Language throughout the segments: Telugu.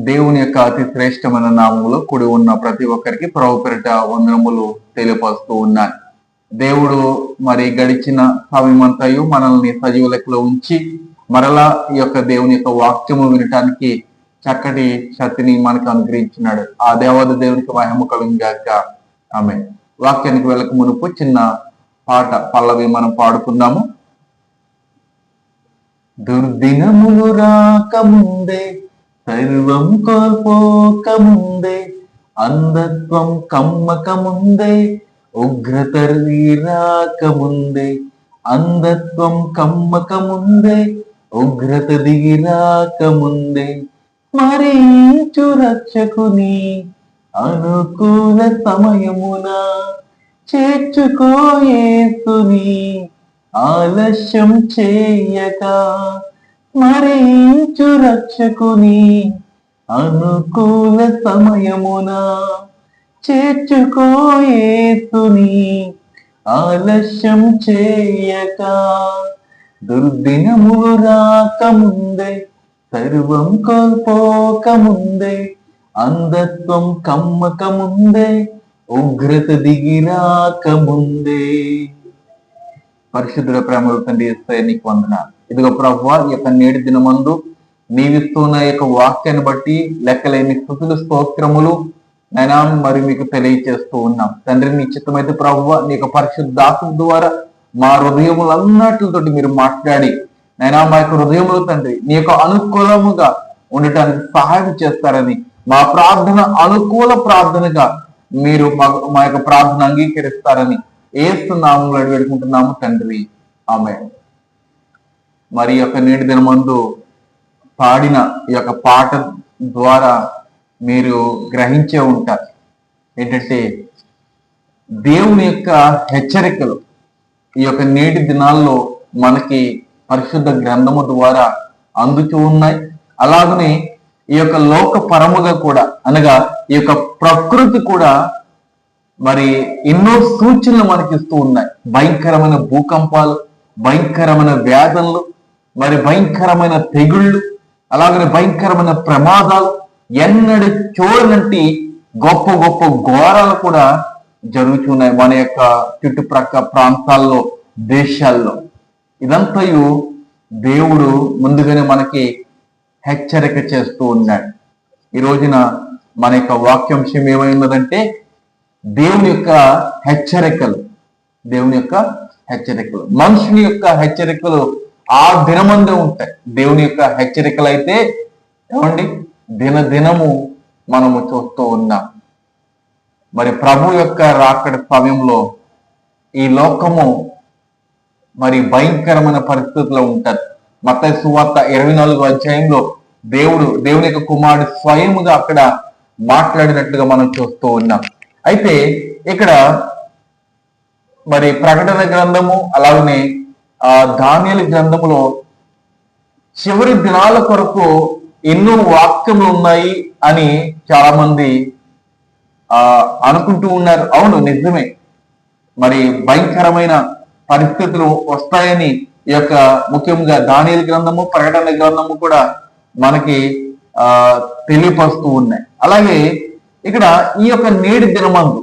దేవుని యొక్క అతి శ్రేష్టమైన నామములో కూడి ఉన్న ప్రతి ఒక్కరికి ప్రభు పేరిట వందనములు తెలియపరుస్తూ ఉన్నాను. దేవుడు మరి గడిచిన సమయమంతయు మనల్ని సజీవ లెక్కలో ఉంచి మరలా ఈ యొక్క దేవుని యొక్క వాక్యము వినటానికి చక్కటి శక్తిని మనకు అనుగ్రహించినాడు. ఆ దేవాది దేవునికి మహిమ కలుగుగాక. ఆమె వాక్యానికి వెళ్ళక మునుపు చిన్న పాట పల్లవి మనం పాడుకుందాము. దుర్దినములు రాకముందే, సర్వం కోల్పోకముందే, అంధత్వం కమ్మకముందే, ఉగ్రత రాకముందే, అంధత్వం కమ్మకముందే, ఉగ్రత దిగి రాకముందే, స్మరించు రక్షకుని అనుకూల సమయమున చేర్చుకో యేసుని ఆలస్యం చేయక, స్మరించు రక్షకుని అనుకూల సమయమున చేర్చుకో యేసుని ఆలస్యం చేయక. దుర్దినములు రాకముందే, సర్వం కోల్పోకముందే, అంధత్వం కమ్మకముందే, ఉగ్రత దిగి రాకముందే. పరిశుద్ధుల ప్రేమల తండ్రి యేసయ్య నీకు వందనాలు. ఇదిగో ప్రభువా, ఈ యొక్క నేటి దినమందు నీవిస్తున్న యొక్క వాక్యాన్ని బట్టి లెక్కలేని స్తుతులు స్తోత్రములు నైనా మరి మీకు తెలియచేస్తూ ఉన్నాం తండ్రి. నీ చిత్తమైతే ప్రభువా, నీ యొక్క పరిశుద్ధాత్మ ద్వారా మా హృదయములన్నిటితో మీరు మాట్లాడి నైనా మా యొక్క హృదయములు తండ్రి నీ యొక్క అనుకూలముగా ఉండటానికి సహాయం చేస్తారని, మా ప్రార్థన అనుకూల ప్రార్థనగా మీరు మా యొక్క ప్రార్థన అంగీకరిస్తారని ఏస్తున్నాము వేడుకుంటున్నాము తండ్రి. ఆమె మరి యొక్క నేటి దినమందు పాడిన ఈ యొక్క పాట ద్వారా మీరు గ్రహించే ఉంటారు ఏంటంటే దేవుని యొక్క హెచ్చరికలు ఈ యొక్క నేటి దినాల్లో మనకి పరిశుద్ధ గ్రంథము ద్వారా అందుతూ ఉన్నాయి. అలాగనే ఈ యొక్క లోక పరముగా కూడా అనగా ఈ యొక్క ప్రకృతి కూడా మరి ఎన్నో సూచనలు మనకి ఇస్తూ ఉన్నాయి. భయంకరమైన భూకంపాలు, భయంకరమైన వ్యాధులు, మరి భయంకరమైన తెగుళ్ళు, అలాగనే భయంకరమైన ప్రమాదాలు, ఎన్నడూ చూడనంటి గొప్ప గొప్ప ఘోరాలు కూడా జరుగుతున్నాయి మన యొక్క చుట్టుప్రక్కల ప్రాంతాల్లో, దేశాల్లో. ఇదంతయు దేవుడు ముందుగానే మనకి హెచ్చరిక చేస్తూ ఉన్నాడు. ఈ రోజున మన యొక్క వాక్యాంశం ఏమైనదంటే దేవుని యొక్క హెచ్చరికలు. దేవుని యొక్క హెచ్చరికలు, మనుషుని యొక్క హెచ్చరికలు ఆ దినమందే ఉంటాయి. దేవుని యొక్క హెచ్చరికలు అయితే ఏమండి దినదినము మనము చూస్తూ ఉన్నాం. మరి ప్రభు యొక్క రాకడ సమయంలో ఈ లోకము మరి భయంకరమైన పరిస్థితుల్లో ఉంటారు. మత్తయి సువార్త 24వ అధ్యాయంలో దేవుని యొక్క కుమారుడు స్వయముగా అక్కడ మాట్లాడినట్లుగా మనం చూస్తూ ఉన్నాం. అయితే ఇక్కడ మరి ప్రకటన గ్రంథము అలాగనే దానియేలు గ్రంథములో చివరి దినాల కొరకు ఎన్నో వాక్యములు ఉన్నాయి అని చాలా మంది అనుకుంటూ ఉన్నారు. అవును, నిజమే. మరి భయంకరమైన పరిస్థితులు వస్తాయని ఈ యొక్క ముఖ్యంగా దానియేలు గ్రంథము, ప్రకటన గ్రంథము కూడా మనకి తెలియపరుస్తూ ఉన్నాయి. అలాగే ఇక్కడ ఈ యొక్క నేటి దినమందు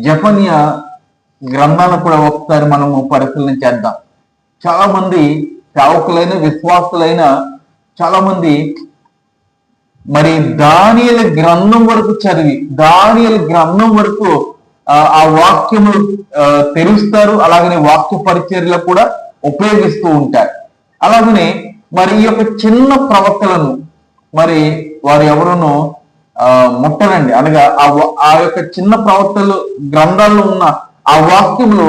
జఫన్యా గ్రంథాలను కూడా ఒకసారి మనము పరిశీలన చేద్దాం. చాలా మంది సేవకులైన విశ్వాసులైన చాలా మంది మరి దానియేలు గ్రంథం వరకు చదివి దానియేలు గ్రంథం వరకు ఆ వాక్యములు తెలుస్తారు. అలాగనే వాక్య పరిచర్యలు కూడా ఉపయోగిస్తూ ఉంటారు. అలాగనే మరి ఈ యొక్క చిన్న ప్రవక్తలను మరి వారు ఎవరునో ముట్టరండి. అనగా ఆ యొక్క చిన్న ప్రవక్తలు గ్రంథాల్లో ఉన్న ఆ వాక్యములు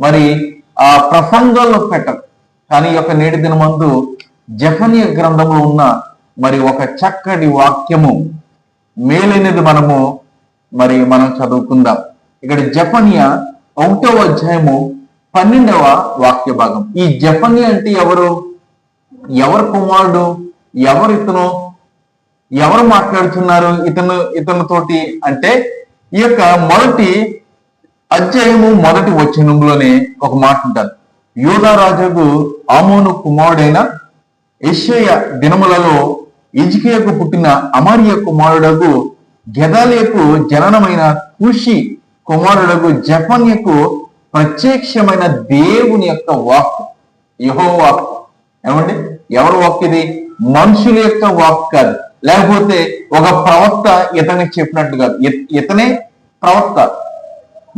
మరి ఆ ప్రసంగాల్లో పెట్టరు. కానీ ఈ యొక్క నేటి దినమందు జెఫన్యా గ్రంథంలో ఉన్న మరి ఒక చక్కటి వాక్యము మేలైనది మనం చదువుకుందాం. ఇక్కడ జెఫన్యా 1వ అధ్యాయము 12వ వాక్య భాగం. ఈ జెఫన్యా అంటే ఎవరు కుమారుడు, ఎవరు మాట్లాడుతున్నారు ఇతనితోటి అంటే ఈ యొక్క మొదటి అధ్యాయము మొదటి వచనంలోనే ఒక మాట ఉంటారు. యూదా రాజుకు ఆమోను కుమారుడైన యెషయా దినములలో హిజ్కియాకు పుట్టిన అమర్య కుమారుడగు గెదల్యాకు జననమైన కూషి కుమారుడగు జెఫన్యాకు ప్రత్యక్షమైన దేవుని యొక్క వాక్, యెహోవా వాక్. ఏమండి, ఎవరు వాక్ ఇది? మనుషుల యొక్క వాక్ కాదు, లేకపోతే ఒక ప్రవక్త ఇతనికి చెప్పినట్లు కాదు. ఇతనే ప్రవక్త,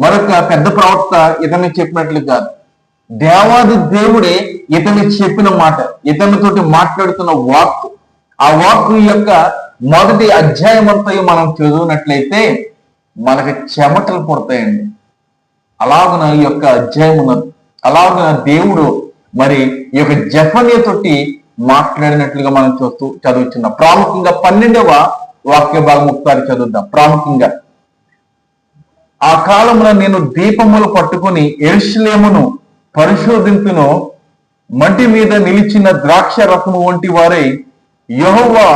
మరొక పెద్ద ప్రవక్త ఇతనికి చెప్పినట్లు కాదు. దేవాది దేవుడే ఇతనికి చెప్పిన మాట, ఇతనితోటి మాట్లాడుతున్న వాక్. ఆ వాక్ యొక్క మొదటి అధ్యాయం అంతా మనం చదివినట్లయితే మనకి చెమటలు పుడతాయండి. అలాగున ఈ యొక్క అధ్యాయం ఉన్నది. అలాగున దేవుడు మరి ఈ యొక్క జెఫన్యా తోటి మాట్లాడినట్లుగా మనం చదువుతున్నాం. ప్రాముఖ్యంగా 12వ వాక్య భాగం ఒకసారి చదువుద్దాం. ప్రాముఖ్యంగా, ఆ కాలంలో నేను దీపములు పట్టుకుని యెరూషలేమును పరిశోధించును, మట్టి మీద నిలిచిన ద్రాక్ష రసము వంటి వారై యెహోవా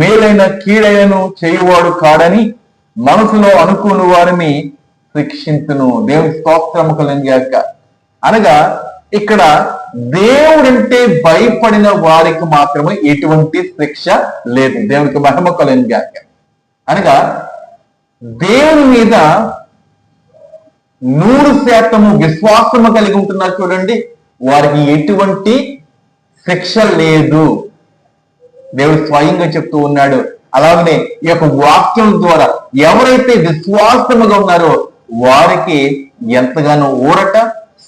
మేలైన కీడైనను చేయువాడు కాడని మనసులో అనుకుని వారిని శిక్షించును. దేవుని స్తోత్రము కలుగుగాక. అనగా ఇక్కడ దేవుడంటే భయపడిన వారికి మాత్రమే ఎటువంటి శిక్ష లేదు. దేవునికి మహిమ కలుగుగాక. అనగా దేవుని మీద 100% విశ్వాసము కలిగి ఉంటున్నారు చూడండి, వారికి ఎటువంటి శిక్ష లేదు. దేవుడు స్వయంగా చెప్తూ ఉన్నాడు. అలాగనే ఈ యొక్క వాక్యం ద్వారా ఎవరైతే విశ్వాసముగా ఉన్నారో వారికి ఎంతగానో ఊరట,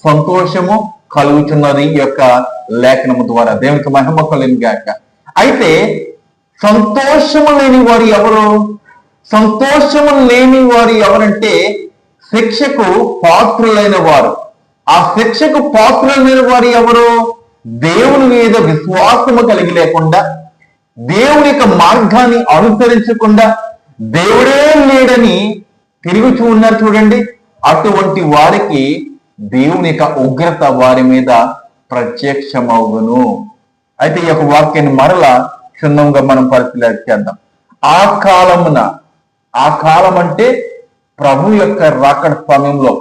సంతోషము కలుగుతున్నది ఈ యొక్క లేఖనము ద్వారా. దేవునికి మహిమ కలుగుగాక. అయితే సంతోషము లేని వారు ఎవరు? సంతోషము లేని వారు ఎవరంటే శిక్షకు పాత్రులైన వారు. ఆ శిక్షకు పాత్రులైన వారు ఎవరు? దేవుని మీద విశ్వాసము కలిగి లేకుండా, దేవుని యొక్క మార్గాన్ని అనుసరించకుండా, దేవుడే లేడని తిరుగుచూ ఉన్నారు చూడండి. అటువంటి వారికి దేవుని యొక్క ఉగ్రత వారి మీద ప్రత్యక్షమవును. అయితే ఈ యొక్క వాక్యాన్ని మరలా క్షుణ్ణంగా మనం పరిశీలన చేద్దాం. ఆ కాలమున, ఆ కాలం అంటే ప్రభు యొక్క రాకడ సమయంలో,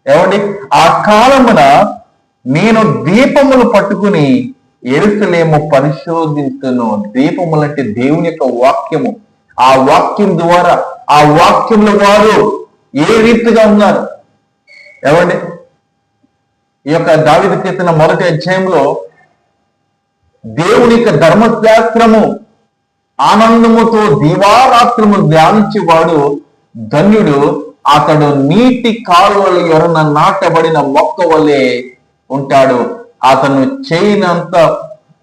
ఏమండి, ఆ కాలమున నేను దీపములు పట్టుకుని యెరూషలేము పరిశోధించును. దీపములు అంటే దేవుని యొక్క వాక్యము. ఆ వాక్యం ద్వారా, ఆ వాక్యంలో వారు ఏ రీతిగా ఉన్నారు? ఏమండి, ఈ యొక్క దావీదు కీర్తన మొదటి అధ్యాయంలో దేవుని యొక్క ధర్మశాస్త్రము ఆనందముతో దివారాత్రము ధ్యానించేవాడు ధన్యుడు, అతడు నీటి కాలువల యొరన నాటబడిన మొక్క వలె ఉంటాడు, అతను చేయనంత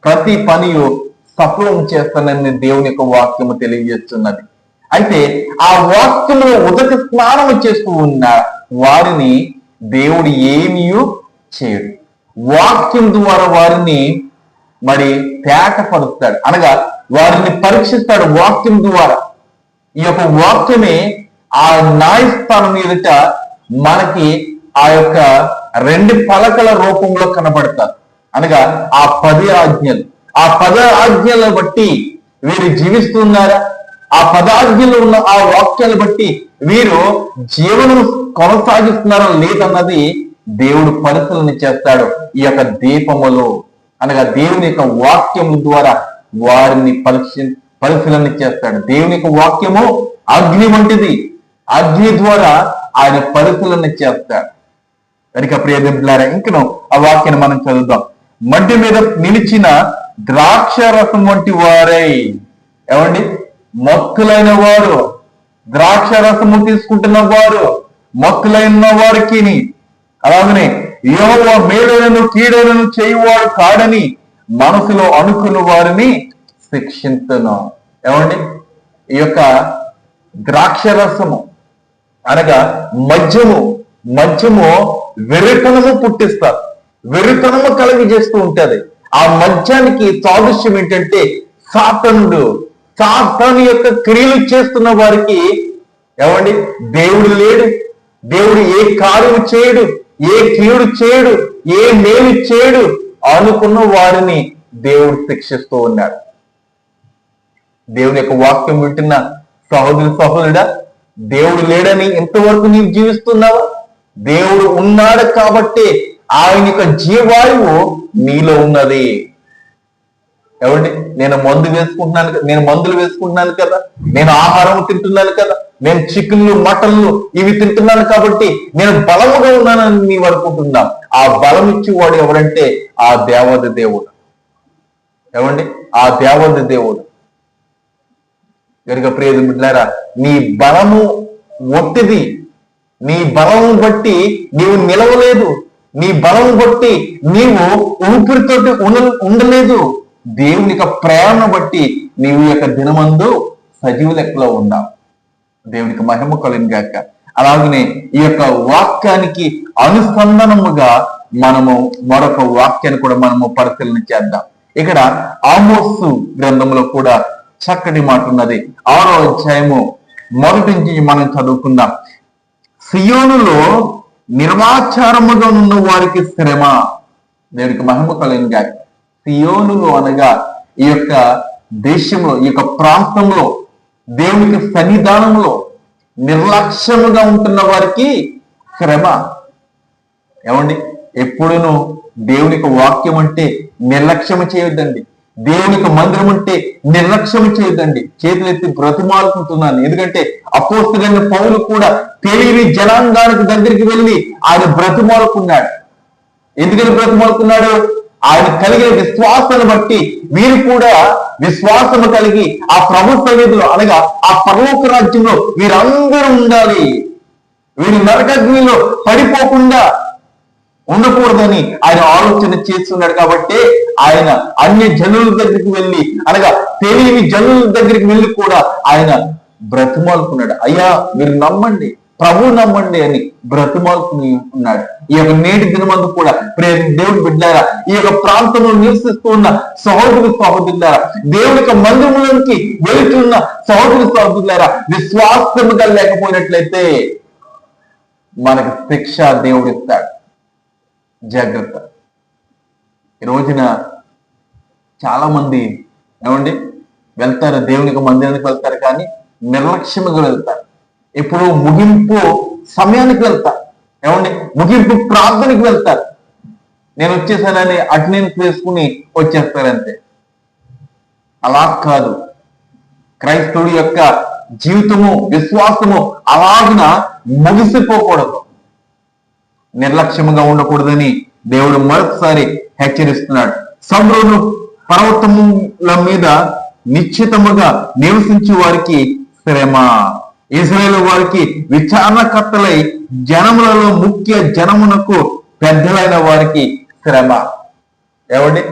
ప్రతి పనియు సఫలం చేస్తానని దేవుని యొక్క వాక్యము తెలియజేస్తున్నది. అయితే ఆ వాక్యములో ఉదక స్నానం చేస్తూ ఉన్న వారిని దేవుడు ఏమీ చేయడు. వాక్యం ద్వారా వారిని మరి తేటపరుస్తాడు, అనగా వారిని పరీక్షిస్తాడు వాక్యం ద్వారా. ఈ యొక్క వాక్యమే ఆ న్యాయస్థానం ఎదుట మనకి ఆ యొక్క 2 పలకల రూపంలో కనబడతారు. అనగా ఆ 10 ఆజ్ఞలు, ఆ 10 ఆజ్ఞలను బట్టి వీరు జీవిస్తున్నారా, ఆ 10 ఆజ్ఞలు ఉన్న ఆ వాక్యాలను బట్టి వీరు జీవనం కొనసాగిస్తున్నారా లేదన్నది దేవుడు పరిశీలన చేస్తాడు. ఈ యొక్క దీపములో, అనగా దేవుని యొక్క వాక్యము ద్వారా వారిని పరిశీలన చేస్తాడు. దేవుని యొక్క వాక్యము అగ్ని వంటిది, అగ్ని ద్వారా ఆయన పరిశీలన చేస్తాడు. కనుక ప్రియ బిడ్డలారా, ఇంకను ఆ వాక్యాన్ని మనం చదువుదాం. మట్టి మీద నిలిచిన ద్రాక్ష రసం వంటి వారై, ఏమండి, మత్తులైన వారు, ద్రాక్ష రసము తీసుకుంటున్న వారు మత్తులైన వారికి, అలాగనే యెహోవా మేలులను కీడులను చేయువాడు కాడని మనసులో అనుకున్న వారిని శిక్షించును. ఏమండి, ఈ యొక్క ద్రాక్ష రసము అనగా మద్యము వెర్రితనము పుట్టిస్తారు, వెర్రితనము కలిగి చేస్తూ ఉంటది. ఆ మద్యానికి సాదృశ్యం ఏంటంటే సాతాను యొక్క క్రియలు చేస్తున్న వారికి, ఏమండి, దేవుడు లేడు, దేవుడు ఏ కార్యము చేయడు, ఏ కీడు చేయడు, ఏ మేలు చేయడు అనుకున్న వారిని దేవుడు శిక్షిస్తూ ఉన్నాడు. దేవుని యొక్క వాక్యం వింటున్న సహోదరుడా, దేవుడు లేడని ఇంతవరకు నీవు జీవిస్తున్నావా? దేవుడు ఉన్నాడు కాబట్టి ఆయన యొక్క జీవాయువు నీలో ఉన్నది. ఏమండి, నేను మందులు వేసుకుంటున్నాను కదా, నేను ఆహారం తింటున్నాను కదా, నేను చికెన్లు మటన్లు ఇవి తింటున్నాను కాబట్టి నేను బలముగా ఉన్నానని నీవు అనుకుంటున్నా. ఆ బలం ఇచ్చేవాడు ఎవరంటే ఆ దేవత దేవుడు. ఏమండి, ఆ దేవత దేవుడు. కనుక ప్రియ బిడ్డలారా, నీ బలము ఒట్టిది. నీ బలం బట్టి నీవు నిలవలేదు. నీ బలం బట్టి నీవు ఊపిరితోటి ఉండలేదు. దేవుని యొక్క ప్రేమను బట్టి నీవు యొక్క దినమందు సజీవ లెక్కలో ఉన్నావు. దేవునికి మహిమ కలుగును గాక. అలాగనే ఈ యొక్క వాక్యానికి అనుసంధానముగా మనము మరొక వాక్యాన్ని కూడా మనము పరిశీలన చేద్దాం. ఇక్కడ ఆమోసు గ్రంథంలో కూడా చక్కటి మాట ఉన్నది. 6వ అధ్యాయము మొదటి నుంచి మనం చదువుకుందాం. సియోనులో నిర్వాచారముగా ఉన్న వారికి శ్రమ. దేవునికి మహిమ కలుగును గాక. సియోనులో అనగా ఈ యొక్క దేశంలో, ఈ యొక్క ప్రాంతంలో, దేవునికి సన్నిధానంలో నిర్లక్ష్యముగా ఉంటున్న వారికి శ్రమ. ఏమండి, ఎప్పుడును దేవునికి వాక్యం అంటే నిర్లక్ష్యము చేయొద్దండి. దేవునికి మందిరం అంటే నిర్లక్ష్యం చేయొద్దండి. చేతులెత్తి బ్రతిమాలుకుంటున్నాను. ఎందుకంటే అపోస్తలుడైన పౌలు కూడా తెలియని జనాంగానికి దగ్గరికి వెళ్ళి ఆయన బ్రతిమాలుకున్నాడు. ఎందుకని బ్రతిమాలుకున్నాడు? ఆయన కలిగిన విశ్వాసాన్ని బట్టి వీరు కూడా విశ్వాసము కలిగి ఆ ప్రభు సన్నిధిలో అనగా ఆ పరలోక రాజ్యంలో వీరందరూ ఉండాలి. వీరు నరకాగ్నిలో పడిపోకుండా ఉండకూడదని ఆయన ఆలోచన చేస్తున్నాడు. కాబట్టి ఆయన అన్య జనుల దగ్గరికి వెళ్ళి అనగా తెలియని జనుల దగ్గరికి వెళ్ళి కూడా ఆయన బ్రతిమాలుకున్నాడు. అయ్యా, మీరు నమ్మండి, ప్రభు నమ్మండి అని బ్రతిమాలుకుని ఉన్నాడు. ఈ యొక్క నేటి దినమందు కూడా దేవుని బిడ్డారా, ఈ యొక్క ప్రాంతంలో నివసిస్తూ ఉన్న సహోదరులారా, దేవుని యొక్క మందిరంలోకి వెళుతున్న సహోదరులారా, విశ్వాసముగా లేకపోయినట్లయితే మనకు శిక్ష దేవుడు ఇస్తాడు. జాగ్రత్త. ఈ రోజున చాలా మంది ఏమండి వెళ్తారు, దేవునికి మందిరానికి వెళ్తారు, కానీ నిర్లక్ష్యంగా వెళ్తారు. ఇప్పుడు ముగింపు సమయానికి వెళ్తారు. ఏమండి, ముగింపు ప్రార్థనకి వెళ్తారు. నేను వచ్చేసానని అటెండెన్స్ వేసుకుని వచ్చేస్తారంతే. అలా కాదు. క్రైస్తవుడి యొక్క జీవితము, విశ్వాసము అలాగిన ముగిసిపోకూడదు, నిర్లక్ష్యముగా ఉండకూడదని దేవుడు మరొకసారి హెచ్చరిస్తున్నాడు. సమ్రోను పర్వతముల మీద నిశ్చితముగా నివసించే వారికి శ్రమ. ఇశ్రాయేలు వారికి విచారణకర్తలై జనములలో ముఖ్య జనమునకు పెద్దలైన వారికి శ్రమ. ఏమండి,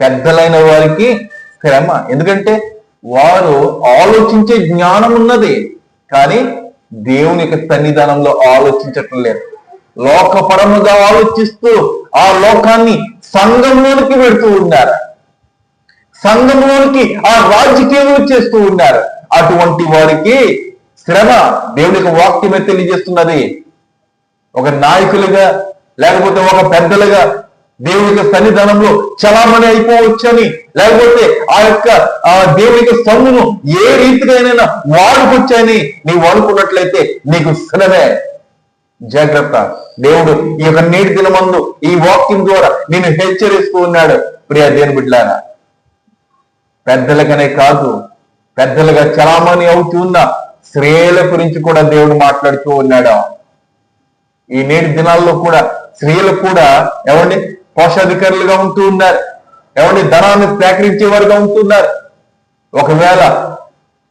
పెద్దలైన వారికి శ్రమ. ఎందుకంటే వారు ఆలోచించే జ్ఞానం ఉన్నది, కానీ దేవుని యొక్క సన్నిధానంలో ఆలోచించటం లేదు. లోకపరముగా ఆలోచిస్తూ ఆ లోకాన్ని సంఘంలోనికి పెడుతూ ఉన్నారు. సంఘంలోనికి ఆ రాజకీయాలు చేస్తూ ఉన్నారు. అటువంటి వారికి శ్రమ. దేవునికి వాక్యమే తెలియజేస్తున్నది. ఒక నాయకులుగా లేకపోతే ఒక పెద్దలుగా దేవునికి సన్నిధానంలో చలామణి అయిపోవచ్చని, లేకపోతే ఆ యొక్క దేవునికి సొమ్మును ఏ రీతిగా వాడుకొచ్చని నీవు అనుకున్నట్లయితే నీకు శ్రమే. జాగ్రత్త. దేవుడు ఈ యొక్క నేటి దినమందు ఈ వాక్యం ద్వారా నేను హెచ్చరిస్తూ ఉన్నాడు. ప్రియ దేవుని బిడ్డలారా, పెద్దలుగానే కాదు, పెద్దలుగా చలామణి అవుతూ ఉన్న స్త్రీల గురించి కూడా దేవుడు మాట్లాడుతూ ఉన్నాడు. ఈ నేటి దినాల్లో కూడా స్త్రీలు కూడా ఏమండి కోశాధికారులుగా ఉంటూ ఉన్నారు. ఏమండి ధనాన్ని సేకరించే వారుగా ఉంటున్నారు. ఒకవేళ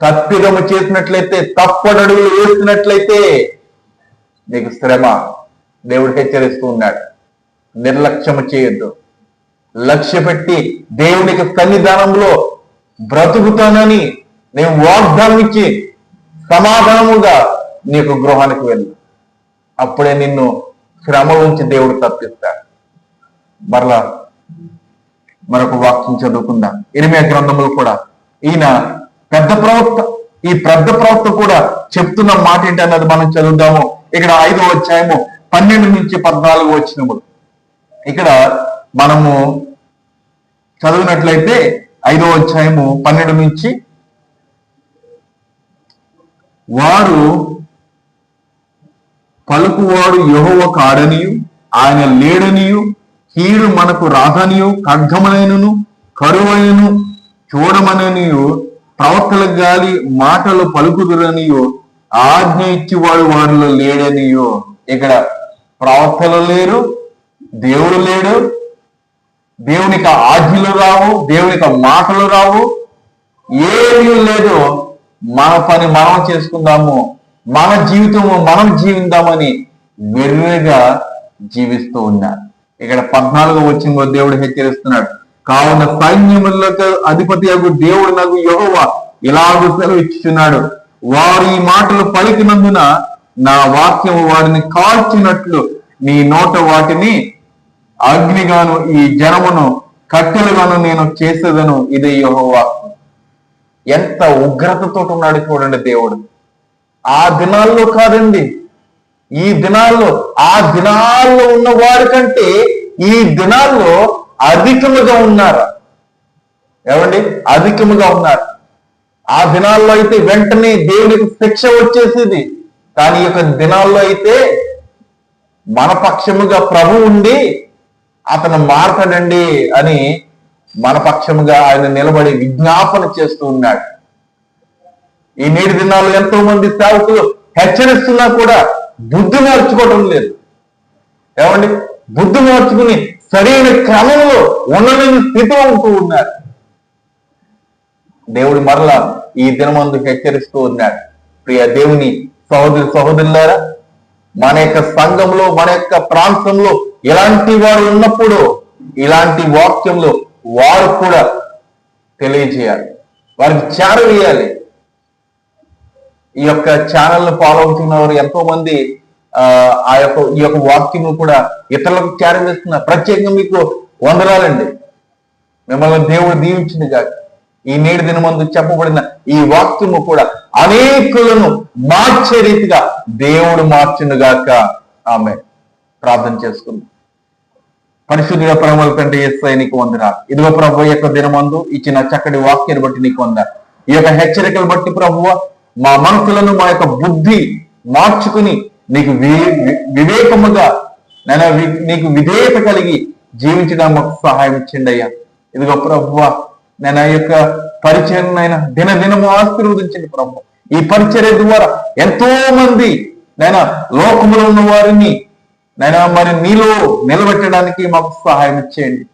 తప్పిదము చేసినట్లయితే, తప్పడడుగులు వేసినట్లయితే నీకు శ్రమ. దేవుడు హెచ్చరిస్తూ ఉన్నాడు. నిర్లక్ష్యము చేయొద్దు. లక్ష్య పెట్టి దేవునికి సన్నిధానంలో బ్రతుకుతానని నేను వాగ్దానం ఇచ్చి సమాధానముగా నీకు గృహానికి వెళ్ళు. అప్పుడే నిన్ను శ్రమ నుంచి దేవుడు తప్పిస్తాడు. మరలా మరొక వాక్యం చదువుకుందాం. ఇర్మియా గ్రంథంలో కూడా ఈయన పెద్ద ప్రవక్త. ఈ పెద్ద ప్రవక్త కూడా చెప్తున్న మాట ఏంటన్నది మనం చదువుదాము. ఇక్కడ 5వ అధ్యాయము 12 నుంచి 14 వచనములు. ఇక్కడ మనము చదివినట్లయితే 5వ అధ్యాయము 12 నుంచి, వారు పలుకువాడు యెహోవా కాడనియు ఆయన లేడనియు, కీడు మనకు రాదనియు, ఖడ్గములైనను కరువైనను చూడమననియు ప్రవక్తలకు గాలి మాటలు పలుకుదురనియో ఆజ్ఞ ఇచ్చివాడు వారిలో లేడనియో. ఇక్కడ ప్రవక్తలు లేరు, దేవుడు లేడు, దేవునికి ఆజ్ఞలు రావు, దేవునికి మాటలు రావు, ఏమీ లేదు. మన పని మనం చేసుకుందాము, మన జీవితము మనం జీవిద్దామని వెర్రిగా జీవిస్తూ ఉన్నారు. ఇక్కడ 14వ వచనంలో దేవుడు హెచ్చరిస్తున్నాడు, కావున సైన్యములకు అధిపతి అగు దేవుడు నాకు యెహోవా ఇలాగూ సెలవు ఇచ్చుచున్నాడు, వారు ఈ మాటలు పలికినందున నా వాక్యము వారిని కాల్చినట్లు నీ నోట వాటిని అగ్నిగాను ఈ జనమును కట్టెలుగాను నేను చేసేదను, ఇదే యెహోవా. ఎంత ఉగ్రతతో ఉన్నాడు చూడండి దేవుడు. ఆ దినాల్లో కాదండి, ఈ దినాల్లో, ఆ దినాల్లో ఉన్న వారి కంటే ఈ దినాల్లో అధికముగా ఉన్నారు. ఏమండి? అధికముగా ఉన్నారు. ఆ దినాల్లో అయితే వెంటనే దేవునికి శిక్ష వచ్చేసేది, కానీ ఈ యొక్క దినాల్లో అయితే మన పక్షముగా ప్రభు ఉండి అతను మారతాడండి అని మన పక్షముగా ఆయన నిలబడి విజ్ఞాపన చేస్తూ ఉన్నాడు. ఈ నేటి దినాల్లో ఎంతో మంది సేవకులు హెచ్చరిస్తున్నా కూడా బుద్ధి మార్చుకోవడం లేదు. ఏమండి? బుద్ధి మార్చుకుని సరైన క్రమంలో ఉండలేని స్థితిలో ఉంటూ ఉన్నారు. దేవుడు మరలా ఈ దినమందు హెచ్చరిస్తూ ఉన్నాడు. ప్రియ దేవుని సహోదరులారా, మన యొక్క సంఘంలో, మన యొక్క ప్రాంతంలో ఇలాంటి వారు ఉన్నప్పుడు ఇలాంటి వాక్యంలో వారు కూడా తెలియజేయాలి, వారికి చేరవేయాలి. ఈ యొక్క ఛానల్ ను ఫాలో అవుతున్న వారు ఎంతో మంది ఈ యొక్క వాక్యం కూడా ఇతరులకు చేరవేస్తున్నారు. ప్రత్యేకంగా మీకు వందనాలండి. మిమ్మల్ని దేవుడు దీవించింది కాక ఈ నేటి దినమందు చెప్పబడిన ఈ వాక్యము కూడా అనేకులను మార్చే రీతిగా దేవుడు మార్చును గాక. ఆమె ప్రార్థన చేసుకుందాం. పరిశుద్ధుల ప్రేమల కంటే యేసయ్య నీకు వందనాలు. ఇదిగో ప్రభు యొక్క దినమందు ఇచ్చిన చక్కటి వాక్యాన్ని బట్టి నీకు వందనాలు. ఈ యొక్క హెచ్చరికలు బట్టి ప్రభువ మా మనసులను, మా యొక్క బుద్ధి మార్చుకుని నీకు వివేకముగా నీకు విధేయత కలిగి జీవించడానికి మాకు సహాయం ఇచ్చిండి అయ్యా. ఇదిగో ప్రభువ నేను ఆ యొక్క పరిచయం దినదినము ఆశీర్వదించండి ప్రభు. ఈ పరిచర్య ద్వారా ఎంతో మంది లోకములో ఉన్న వారిని మరి నీలో నిలబెట్టడానికి మాకు సహాయం ఇచ్చేయండి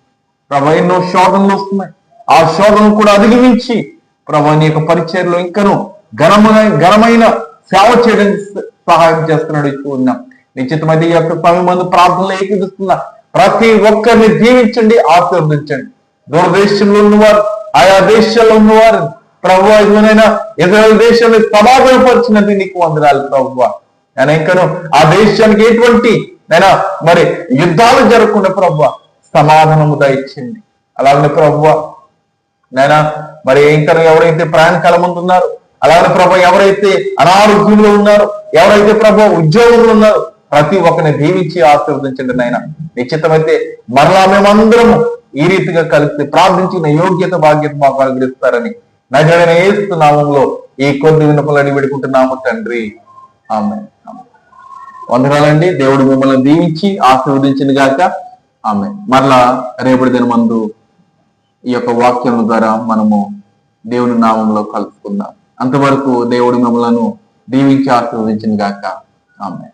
ప్రభు. ఎన్నో శోధనలు వస్తున్నాయి, ఆ శోధనలు కూడా అధిగమించి ప్రభు నీ యొక్క పరిచర్యలో ఇంకనూ ఘనమైన సేవ చేయడానికి సహాయం చేస్తున్నాడు ఇస్తూ ఉన్నాం. నిశ్చితమైతే ఈ యొక్క సమయం మందు ప్రార్థనలు ఏకీపిస్తున్నా ప్రతి ఒక్కరిని దీవించండి, ఆశీర్వదించండి. దూరదేశంలో ఉన్నవారు, ఆయా దేశాల్లో ఉన్నవారు ప్రభు ఇదిగోనైనా ఇజ్రాయెల్ దేశాన్ని సమాధానపరిచినది నీకు వందనాలు ప్రభువ. నేను ఇంకను ఆ దేశానికి ఎటువంటి మరి యుద్ధాలు జరగకుండా ప్రభువ సమాధానము దయచేయండి. అలాగే ప్రభువ మరి ఇంకా ఎవరైతే ప్రయాణకాలం ఉంటున్నారో, అలాగే ప్రభు ఎవరైతే అనారోగ్యంలో ఉన్నారో, ఎవరైతే ప్రభు ఉద్యోగంలో ఉన్నారో ప్రతి ఒక్కరిని దీవించి ఆశీర్వదించండి నాయన. నిశ్చితమైతే మరలా మేమందరము ఈ రీతిగా కలిసి ప్రార్థించిన యోగ్యత భాగ్యత మాకు అనుగ్రహిస్తారని నజరేయుడైన యేసు నామములో ఈ కొద్ది విన్నపలని వేడుకుంటున్నాము తండ్రి. ఆమేన్. వందనాలండి. దేవుడు మిమ్మల్ని దీవించి ఆశీర్వదించింది గాక. ఆమేన్. మరలా రేపటి దినమందు ఈ యొక్క వాక్యం ద్వారా మనము దేవుని నామంలో కలుసుకుందాం. అంతవరకు దేవుడు మిమ్మల్ని దీవించి ఆశీర్వదించింది గాక. ఆమేన్.